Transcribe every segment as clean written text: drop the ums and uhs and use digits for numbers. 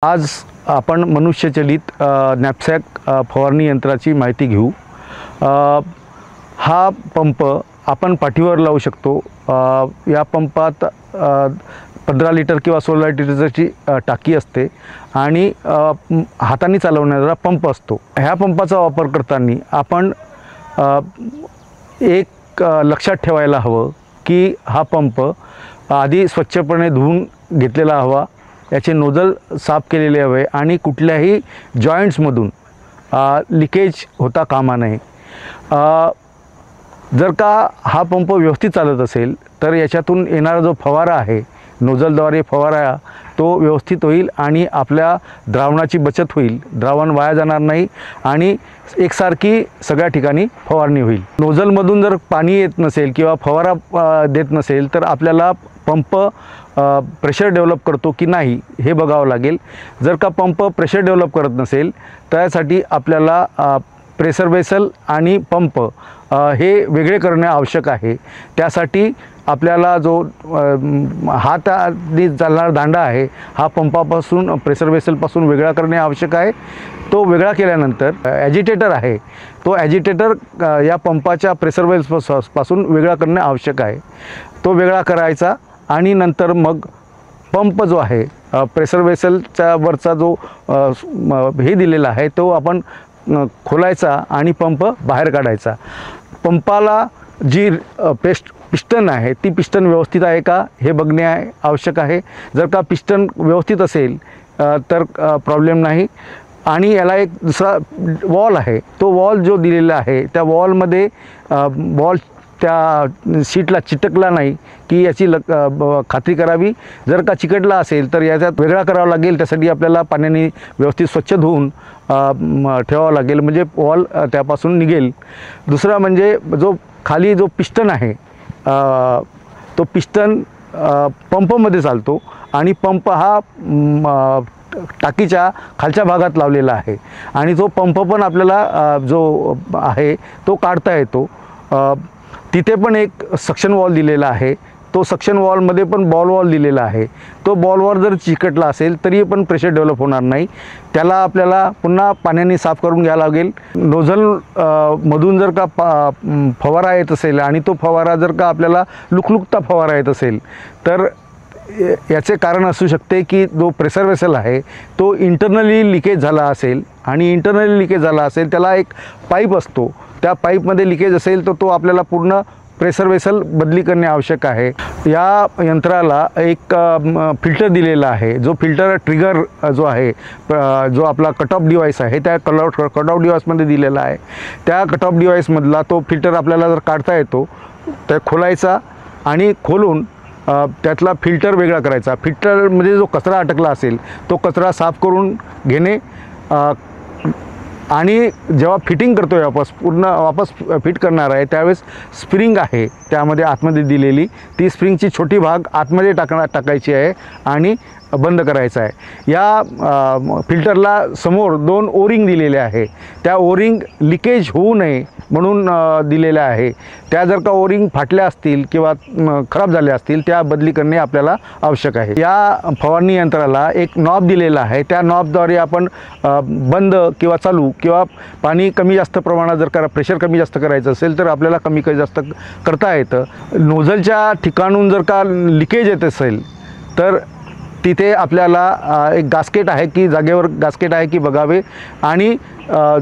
आज आपण मनुष्यचलित नॅपसॅक फवारणी यंत्राची माहिती घेऊ। हा पंप आपण पाठीवर लावू शकतो। या पंपात 15 लिटर किंवा 16 लिटरची टाकी असते आणि हाताने चालवणारा पंप असतो। ह्या पंपाचा वापर करताना आपण एक लक्षात ठेवायला हवं की हा पंप आधी स्वच्छपणे धुवून घेतलेला हवा, याचे नोजल साफ केलेले हवे आणि कुठल्याही जॉइंट्समधून लिकेज होता कामा नये। जर का हा पंप व्यवस्थित चालत असेल तर याच्यातून येणारा जो फवारा आहे, नोजलद्वारे फवारा, तो व्यवस्थित होईल आणि आपल्या द्रावणाची बचत होईल, द्रावण वाया जाणार नाही आणि एकसारखी सगळ्या ठिकाणी फवारणी होईल। नोजलमधून जर पाणी येत नसेल किंवा फवारा देत नसेल तर आपल्याला पंप प्रेशर डेव्हलप करतो की नाही हे बघावं लागेल। जर का पंप प्रेशर डेव्हलप करत नसेल त्यासाठी आपल्याला प्रेशर वेसल आणि पंप हे वेगळे करणे आवश्यक आहे। त्यासाठी आपल्याला जो हाताने चालणारा दांडा आहे हा पंपापासून प्रेशर वेसलपासून वेगळा करणे आवश्यक आहे। तो वेगळा केल्यानंतर ॲजिटेटर आहे, तो ॲजिटेटर या पंपाच्या प्रेशर वेल्सपासून वेगळा करणे आवश्यक आहे। तो वेगळा करायचा आणि नंतर मग पंप जो आहे, प्रेशर वेसलच्या वरचा जो हे दिलेला आहे तो आपण खोलायचा आणि पंप बाहेर काढायचा। पंपाला जी पिस्टन आहे ती पिस्टन व्यवस्थित आहे का हे बघणे आवश्यक आहे। जर का पिस्टन व्यवस्थित असेल तर प्रॉब्लेम नाही। आणि याला एक दुसरा वॉल आहे, तो वॉल जो दिलेला आहे त्या वॉलमध्ये बॉल त्या सीटला चिटकला नाही की याची खात्री करावी। जर का चिकटला असेल तर याच्यात वेगळा करावा लागेल। त्यासाठी आपल्याला पाण्याने व्यवस्थित स्वच्छ धुवून ठेवावं लागेल, म्हणजे वॉल त्यापासून निघेल। दुसरा म्हणजे जो खाली जो पिस्टन आहे तो पिस्टन पंपमध्ये चालतो आणि पंप हा टाकीच्या खालच्या भागात लावलेला आहे आणि तो पंप पण आपल्याला जो आहे तो काढता येतो। तिथे पण एक सक्शन वॉल दिलेला आहे, तो सक्शन वॉलमध्ये पण बॉल वॉल दिलेला आहे। तो बॉल वॉल जर चिकटला असेल तरी पण प्रेशर डेव्हलप होणार नाही, त्याला आपल्याला पुन्हा पाण्याने साफ करून घ्यावं लागेल। नोझल मधून जर का फवारा येत असेल आणि तो फवारा जर का आपल्याला लुकलुकता फवारा येत असेल तर याचे कारण असू शकते की जो प्रेशर वेसल आहे तो इंटरनली लिकेज झाला असेल आणि इंटरनली लिकेज झाला असेल त्याला एक पाईप असतो, त्या पाईपमध्ये लिकेज असेल तर तो आपल्याला पूर्ण प्रेशर वेसल बदली करणे आवश्यक आहे। या यंत्राला एक फिल्टर दिलेला आहे, जो फिल्टर ट्रिगर जो आहे, जो आपला कट ऑफ डिव्हाइस आहे त्या कट ऑफ डिव्हाइसमध्ये दिलेला आहे। त्या कट ऑफ डिव्हाइसमधला तो फिल्टर आपल्याला जर काढता येतो तर खोलायचा आणि खोलून त्यातला फिल्टर वेगळा करायचा। फिल्टरमध्ये जो कचरा अटकला असेल तो कचरा साफ करून घेणे आणि जेव्हा फिटिंग करतो वापस फिट करणार आहे त्यावेळेस स्प्रिंग आहे त्यामध्ये आतमध्ये दिलेली, ती स्प्रिंगची छोटी भाग आतमध्ये टाकायची आहे आणि बंद करायचा आहे। या फिल्टरला समोर 2 ओरिंग दिलेले आहे, त्या ओरिंग लिकेज होऊ नये म्हणून दिलेल्या आहे। त्या जर का ओरिंग फाटल्या असतील किंवा खराब झाल्या असतील त्या बदली करणे आपल्याला आवश्यक आहे। या फवारणी यंत्राला एक नॉब दिलेला आहे, त्या नॉबद्वारे आपण बंद किंवा चालू किंवा पाणी कमी जास्त प्रमाणात जर का प्रेशर कमी जास्त करायचं असेल तर आपल्याला कमी जास्त करता येतं। नोझलच्या ठिकाणून जर का लिकेज येत असेल तर तिथे आपल्याला एक गास्केट आहे की जागेवर गास्केट आहे की बघावे आणि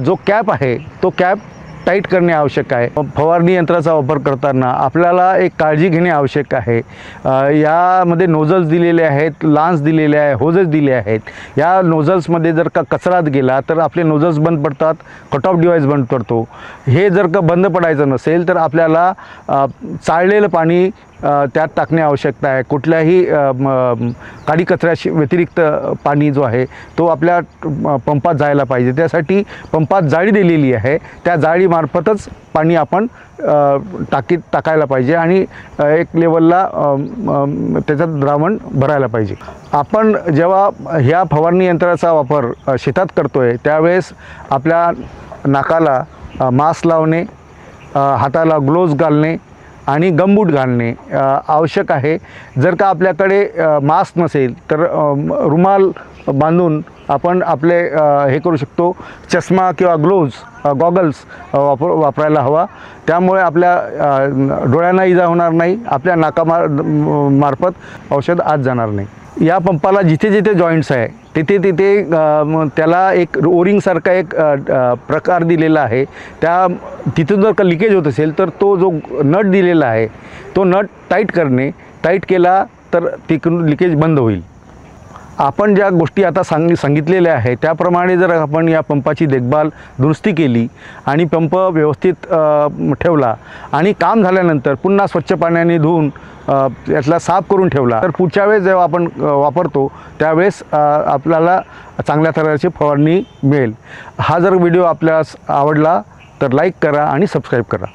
जो कॅप आहे तो कॅप टाईट करणे आवश्यक आहे। फवारणी यंत्राचा वापर करताना आपल्याला एक काळजी घेणे आवश्यक आहे। यामध्ये नोझल्स दिलेले आहेत, लान्स दिलेले आहे, होजेस दिले आहेत। या नोझल्समध्ये जर का कचरा गेला तर आपले नोझल्स बंद पडतात, कट ऑफ डिव्हाइस बंद पडतो। हे जर का बंद पडायचं नसेल तर आपल्याला चाळलेलं पाणी त्यात टाकणे आवश्यकता आहे। कुठल्याही काडी कचऱ्याशी व्यतिरिक्त पाणी जो आहे तो आपल्या पंपात जायला पाहिजे। त्यासाठी पंपात जाळी दिलेली आहे, त्या जाळीमार्फतच पाणी आपण टाकीत टाकायला पाहिजे आणि एक लेवलला त्याच्यात द्रावण भरायला पाहिजे। आपण जेव्हा ह्या फवारणी यंत्राचा वापर शेतात करतोय त्यावेळेस आपल्या नाकाला मास्क लावणे, हाताला ग्लोव्ज घालणे आणि गमबूट घालणे आवश्यक आहे. जर का आपल्याकडे मास्क नसेल तर रुमाल बांधून आपण आपले हे करू शकतो. चष्मा किंवा गॉगल्स वापरायला हवा. त्यामुळे आपल्या डोळ्यांना इजा होणार नाही, आपल्या नाकामार्फत औषध आत जाणार नाही. या पंपाला जिथे जिथे जॉईंट्स आहे तिथे तिथे त्याला एक ओरिंगसारखा एक प्रकार दिलेला आहे. तिथून जर का लिकेज होत असेल तर तो जो नट दिलेला आहे तो नट टाईट केला तर तिकडून लिकेज बंद होईल. आपण ज्या गोष्टी आता सांगितलेल्या आहेत त्याप्रमाणे जर आपण या पंपाची देखभाल दुरुस्ती केली आणि पंप व्यवस्थित ठेवला आणि काम झाल्यानंतर पुन्हा स्वच्छ पाण्याने धुवून यातला साफ करून ठेवला तर पुढच्या वेळेस जेव्हा आपण वापरतो त्यावेळेस आपल्याला चांगल्या तऱ्हेची फवारणी मिळेल. हा जर व्हिडिओ आपल्यास आवडला तर लाईक करा आणि सबस्क्राईब करा.